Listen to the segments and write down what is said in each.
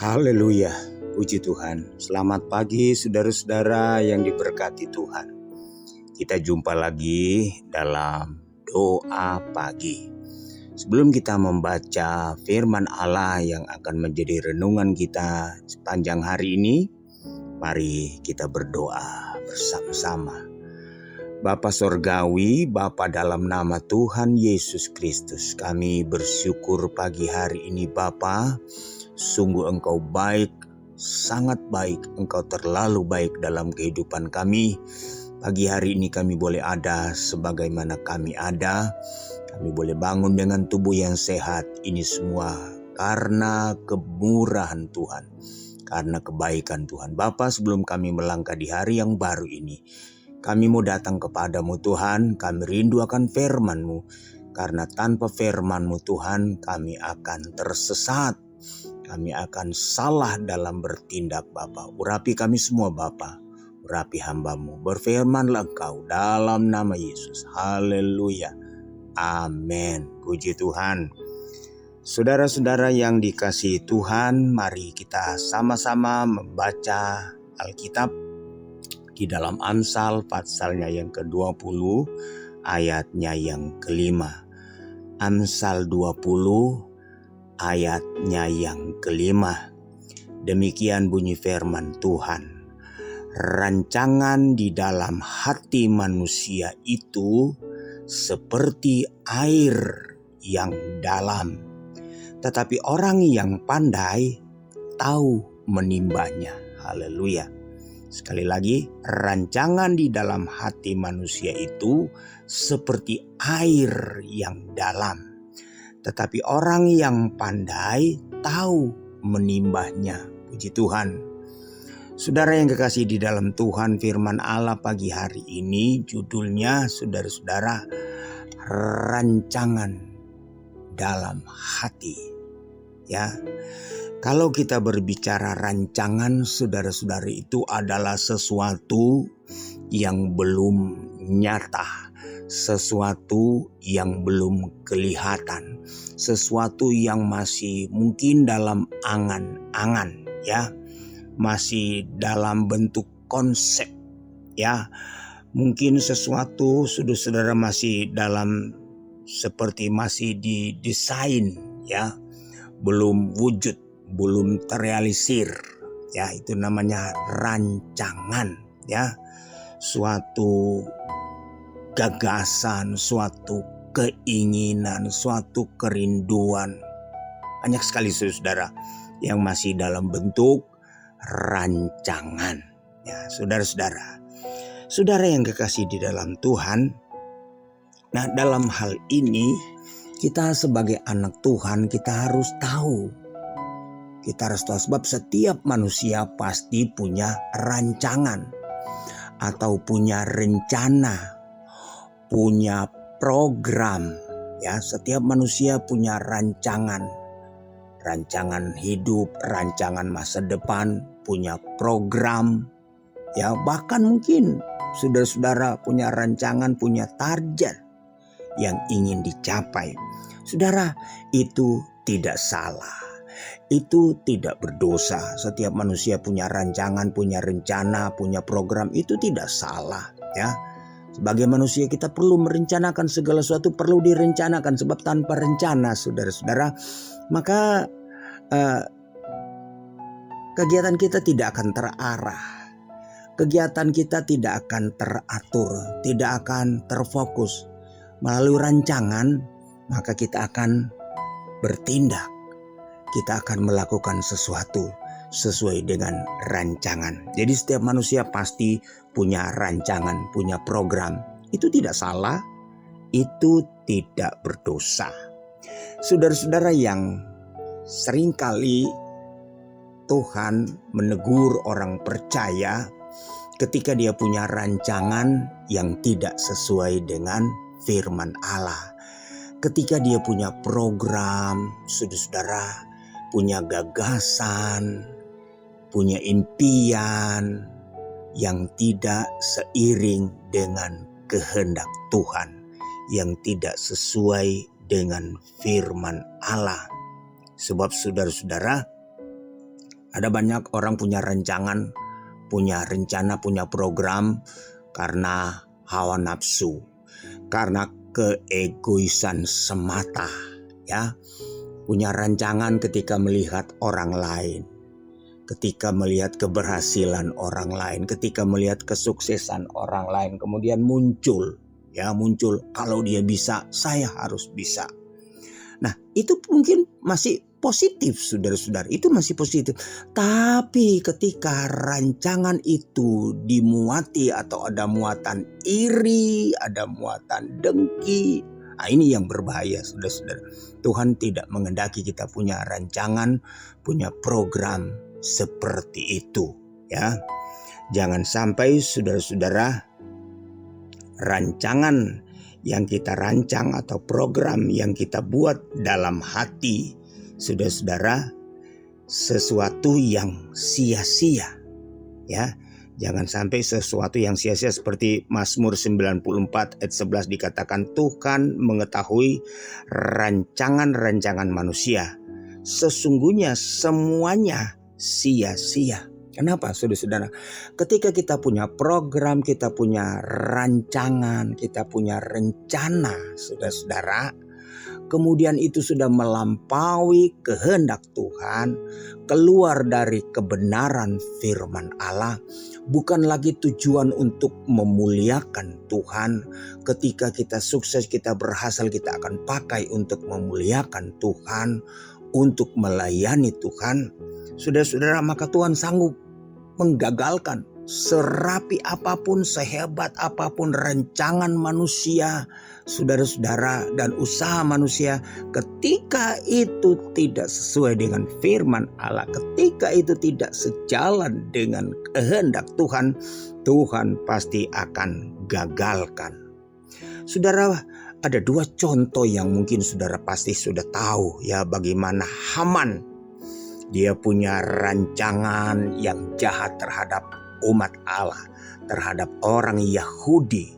Haleluya, puji Tuhan. Selamat pagi saudara-saudara yang diberkati Tuhan. Kita jumpa lagi dalam doa pagi. Sebelum kita membaca firman Allah yang akan menjadi renungan kita sepanjang hari ini, mari kita berdoa bersama-sama. Bapa Sorgawi, Bapa dalam nama Tuhan Yesus Kristus, kami bersyukur pagi hari ini Bapa. Sungguh Engkau baik, sangat baik, Engkau terlalu baik dalam kehidupan kami. Pagi hari ini kami boleh ada sebagaimana kami ada. Kami boleh bangun dengan tubuh yang sehat. Ini semua karena kemurahan Tuhan, karena kebaikan Tuhan. Bapa, sebelum kami melangkah di hari yang baru ini, kami mau datang kepadamu Tuhan, kami rindu akan firman-Mu. Karena tanpa firman-Mu Tuhan, kami akan tersesat. Kami akan salah dalam bertindak Bapa. Urapi kami semua Bapa, urapi hamba-Mu. Berfirmanlah Engkau dalam nama Yesus. Haleluya. Amin. Puji Tuhan. Saudara-saudara yang dikasihi Tuhan, mari kita sama-sama membaca Alkitab di dalam Amsal pasalnya yang ke-20 ayatnya yang ke-5. Amsal 20 ayatnya yang ke-5. Demikian bunyi firman Tuhan. Rancangan di dalam hati manusia itu seperti air yang dalam, tetapi orang yang pandai tahu menimbanya. Haleluya. Sekali lagi, rancangan di dalam hati manusia itu seperti air yang dalam, tetapi orang yang pandai tahu menimbahnya. Puji Tuhan. Saudara yang kekasih di dalam Tuhan, firman Allah pagi hari ini judulnya saudara-saudara, rancangan dalam hati. Ya. Kalau kita berbicara rancangan, saudara-saudara, itu adalah sesuatu yang belum nyata, sesuatu yang belum kelihatan, sesuatu yang masih mungkin dalam angan-angan, ya, masih dalam bentuk konsep, ya. Mungkin sesuatu saudara-saudara masih dalam seperti masih didesain, ya, belum wujud, belum terrealisir, ya, itu namanya rancangan, ya, suatu gagasan, suatu keinginan, suatu kerinduan. Banyak sekali saudara yang masih dalam bentuk rancangan, ya, saudara-saudara. Saudara yang kekasih di dalam Tuhan, nah dalam hal ini kita sebagai anak Tuhan kita harus tahu. Kita harus tahu sebab setiap manusia pasti punya rancangan atau punya rencana, punya program, ya. Setiap manusia punya rancangan hidup, rancangan masa depan, punya program, ya. Bahkan mungkin saudara-saudara punya rancangan, punya target yang ingin dicapai. Saudara, itu tidak salah. Itu tidak berdosa. Setiap manusia punya rancangan, punya rencana, punya program, itu tidak salah, ya. Sebagai manusia kita perlu merencanakan segala sesuatu, perlu direncanakan, sebab tanpa rencana saudara-saudara maka kegiatan kita tidak akan terarah. Kegiatan kita tidak akan teratur, tidak akan terfokus. Melalui rancangan maka kita akan bertindak. Kita akan melakukan sesuatu sesuai dengan rancangan. Jadi setiap manusia pasti punya rancangan, punya program. Itu tidak salah, itu tidak berdosa. Saudara-saudara yang seringkali Tuhan menegur orang percaya ketika dia punya rancangan yang tidak sesuai dengan firman Allah. Ketika dia punya program, saudara-saudara, punya gagasan, punya impian yang tidak seiring dengan kehendak Tuhan, yang tidak sesuai dengan firman Allah. Sebab saudara-saudara, Ada banyak orang punya rancangan, punya rencana, punya program karena hawa nafsu, karena keegoisan semata, ya. Punya rancangan ketika melihat orang lain, ketika melihat keberhasilan orang lain, ketika melihat kesuksesan orang lain, kemudian muncul kalau dia bisa, saya harus bisa. Nah, itu mungkin masih positif, saudara-saudara, itu masih positif. Tapi ketika rancangan itu dimuati atau ada muatan iri, ada muatan dengki, nah ini yang berbahaya, saudara-saudara. Tuhan tidak menghendaki kita punya rancangan, punya program seperti itu, ya. Jangan sampai, saudara-saudara, rancangan yang kita rancang atau program yang kita buat dalam hati, saudara-saudara, sesuatu yang sia-sia, ya. Jangan sampai sesuatu yang sia-sia, seperti Mazmur 94 ayat 11 dikatakan, Tuhan mengetahui rancangan-rancangan manusia, sesungguhnya semuanya sia-sia. Kenapa, saudara-saudara? Ketika kita punya program, kita punya rancangan, kita punya rencana, saudara-saudara, kemudian itu sudah melampaui kehendak Tuhan, keluar dari kebenaran firman Allah, bukan lagi tujuan untuk memuliakan Tuhan. Ketika kita sukses, kita berhasil, kita akan pakai untuk memuliakan Tuhan, untuk melayani Tuhan. Saudara-saudara, maka Tuhan sanggup menggagalkan serapi apapun, sehebat apapun rancangan manusia, saudara-saudara, dan usaha manusia. Ketika itu tidak sesuai dengan firman Allah, ketika itu tidak sejalan dengan kehendak Tuhan, Tuhan pasti akan gagalkan. Saudara, ada dua contoh yang mungkin saudara pasti sudah tahu, ya, bagaimana Haman. Dia punya rancangan yang jahat terhadap umat Allah, terhadap orang Yahudi.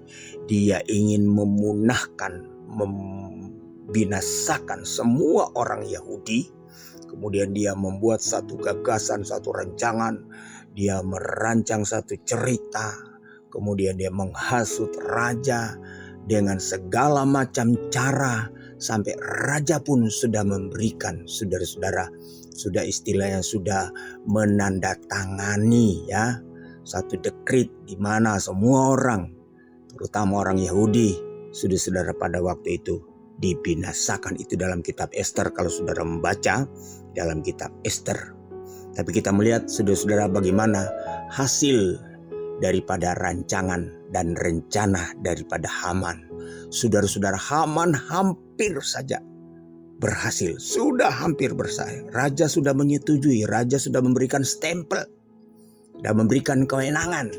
Dia ingin memunahkan, membinasakan semua orang Yahudi. Kemudian dia membuat satu gagasan, satu rancangan. Dia merancang satu cerita. Kemudian dia menghasut raja dengan segala macam cara, sampai raja pun sudah memberikan, saudara-saudara, sudah istilahnya sudah menandatangani, ya, satu dekrit di mana semua orang, terutama orang Yahudi, saudara-saudara, pada waktu itu dibinasakan. Itu dalam kitab Ester, kalau saudara membaca dalam kitab Ester. Tapi kita melihat, saudara-saudara, bagaimana hasil daripada rancangan dan rencana daripada Haman. Saudara-saudara, Haman hampir saja berhasil, sudah hampir berhasil. Raja sudah menyetujui, raja sudah memberikan stempel dan memberikan kewenangan.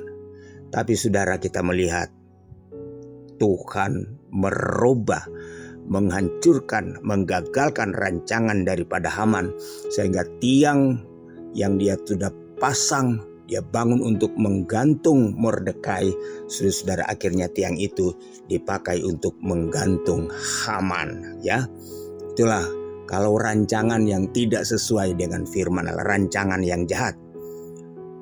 Tapi saudara, kita melihat Tuhan merubah, menghancurkan, menggagalkan rancangan daripada Haman, sehingga tiang yang dia sudah pasang, dia bangun untuk menggantung Mordekai, saudara, akhirnya tiang itu dipakai untuk menggantung Haman, ya. Itulah kalau rancangan yang tidak sesuai dengan firman Allah, rancangan yang jahat.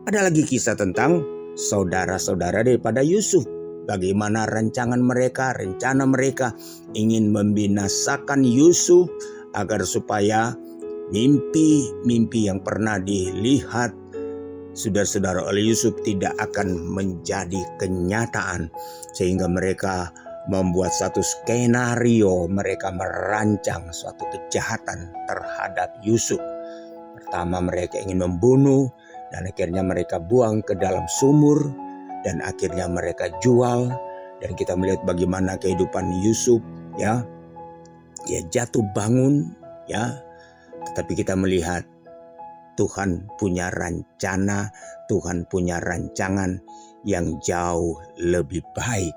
Ada lagi kisah tentang saudara-saudara daripada Yusuf. Bagaimana rancangan mereka, rencana mereka ingin membinasakan Yusuf agar supaya mimpi-mimpi yang pernah dilihat saudara-saudara oleh Yusuf tidak akan menjadi kenyataan, sehingga mereka membuat satu skenario, mereka merancang suatu kejahatan terhadap Yusuf. Pertama, mereka ingin membunuh, dan akhirnya mereka buang ke dalam sumur, dan akhirnya mereka jual. Dan kita melihat bagaimana kehidupan Yusuf, ya, dia jatuh bangun, ya. Tetapi kita melihat Tuhan punya rencana, Tuhan punya rancangan yang jauh lebih baik.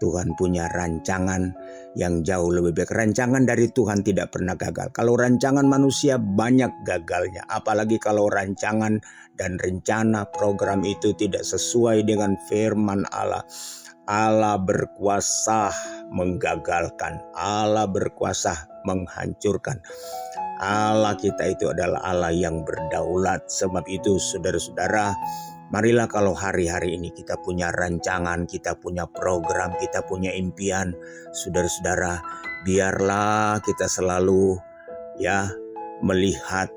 Tuhan punya rancangan yang jauh lebih baik. Rancangan dari Tuhan tidak pernah gagal. Kalau rancangan manusia banyak gagalnya. Apalagi kalau rancangan dan rencana program itu tidak sesuai dengan firman Allah. Allah berkuasa menggagalkan. Allah berkuasa menghancurkan. Allah kita itu adalah Allah yang berdaulat. Sebab itu saudara-saudara, marilah kalau hari-hari ini kita punya rancangan, kita punya program, kita punya impian, saudara-saudara, biarlah kita selalu melihat,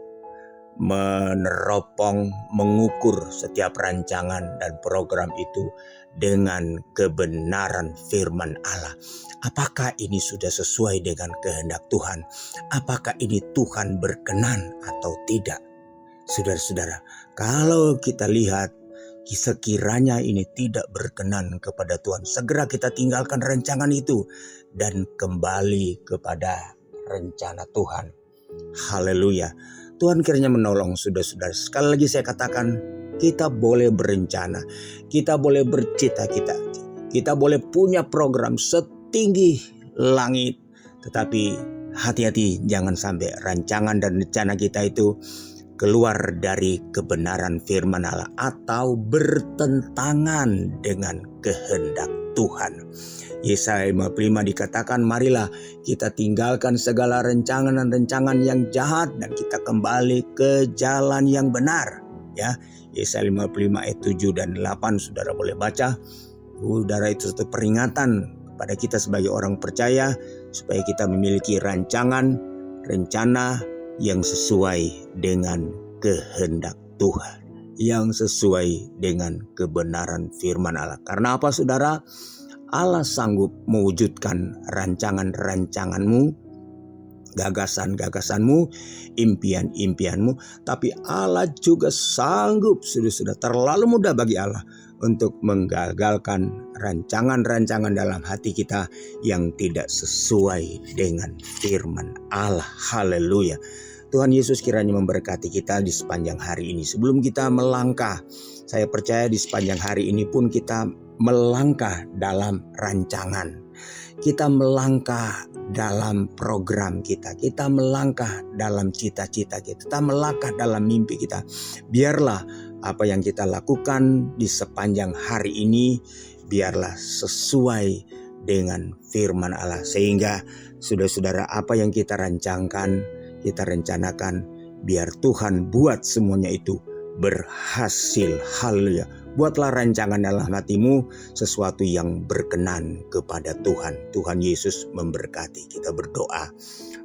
meneropong, mengukur setiap rancangan dan program itu dengan kebenaran firman Allah. Apakah ini sudah sesuai dengan kehendak Tuhan? Apakah ini Tuhan berkenan atau tidak? Saudara-saudara, kalau kita lihat sekiranya ini tidak berkenan kepada Tuhan, segera kita tinggalkan rancangan itu dan kembali kepada rencana Tuhan. Haleluya. Tuhan kiranya menolong saudara-saudara. Sekali lagi saya katakan, kita boleh berencana, kita boleh bercita-cita, kita boleh punya program setinggi langit. Tetapi hati-hati, jangan sampai rancangan dan rencana kita itu keluar dari kebenaran firman Allah atau bertentangan dengan kehendak Tuhan. Yesaya 55 dikatakan, marilah kita tinggalkan segala rancangan dan rancangan yang jahat dan kita kembali ke jalan yang benar. Ya, Yesaya 55 ayat 7 dan 8 saudara boleh baca. Saudara, itu satu peringatan kepada kita sebagai orang percaya supaya kita memiliki rancangan, rencana yang sesuai dengan kehendak Tuhan, yang sesuai dengan kebenaran firman Allah. Karena apa saudara? Allah sanggup mewujudkan rancangan-rancanganmu, gagasan-gagasanmu, impian-impianmu. Tapi Allah juga sanggup, sudah terlalu mudah bagi Allah untuk menggagalkan rancangan-rancangan dalam hati kita yang tidak sesuai dengan firman Allah. Haleluya. Tuhan Yesus kiranya memberkati kita di sepanjang hari ini. Sebelum kita melangkah, saya percaya di sepanjang hari ini pun kita melangkah dalam rancangan. Kita melangkah dalam program kita. Kita melangkah dalam cita-cita kita. Kita melangkah dalam mimpi kita. Biarlah apa yang kita lakukan di sepanjang hari ini, biarlah sesuai dengan firman Allah. Sehingga saudara-saudara, apa yang kita rancangkan, kita rencanakan, biar Tuhan buat semuanya itu berhasil. Haleluya. Buatlah rancangan dalam hatimu sesuatu yang berkenan kepada Tuhan. Tuhan Yesus memberkati. Kita berdoa.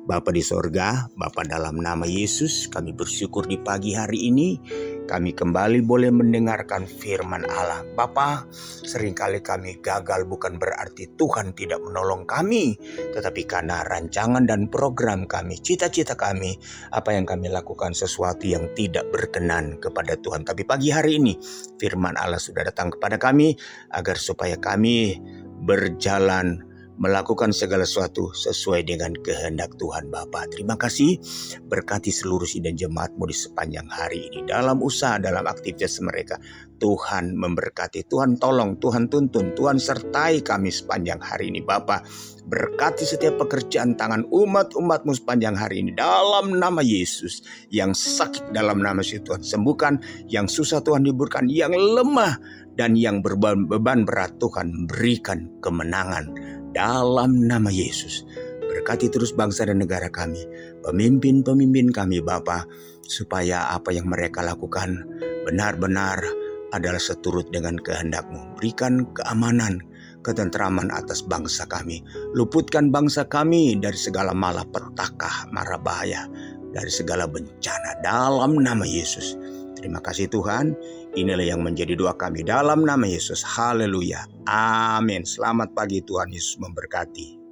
Bapa di sorga, Bapa dalam nama Yesus, kami bersyukur di pagi hari ini kami kembali boleh mendengarkan firman Allah. Bapa, seringkali kami gagal bukan berarti Tuhan tidak menolong kami, tetapi karena rancangan dan program kami, cita-cita kami, apa yang kami lakukan sesuatu yang tidak berkenan kepada Tuhan. Tapi pagi hari ini firman Allah sudah datang kepada kami agar supaya kami berjalan melakukan segala sesuatu sesuai dengan kehendak Tuhan Bapa. Terima kasih, berkati seluruh sidang jemaat-Mu di sepanjang hari ini. Dalam usaha, dalam aktivitas mereka, Tuhan memberkati, Tuhan tolong, Tuhan tuntun, Tuhan sertai kami sepanjang hari ini Bapa. Berkati setiap pekerjaan tangan umat-umat-Mu sepanjang hari ini. Dalam nama Yesus, yang sakit dalam nama Yesus Tuhan sembuhkan, yang susah Tuhan hiburkan, yang lemah dan yang beban berat Tuhan berikan kemenangan. Dalam nama Yesus, berkati terus bangsa dan negara kami, pemimpin-pemimpin kami Bapa, supaya apa yang mereka lakukan benar-benar adalah seturut dengan kehendak-Mu. Berikan keamanan, ketentraman atas bangsa kami. Luputkan bangsa kami dari segala malapetaka, mara bahaya, dari segala bencana. Dalam nama Yesus. Terima kasih Tuhan. Inilah yang menjadi doa kami dalam nama Yesus. Haleluya. Amin. Selamat pagi, Tuhan Yesus memberkati.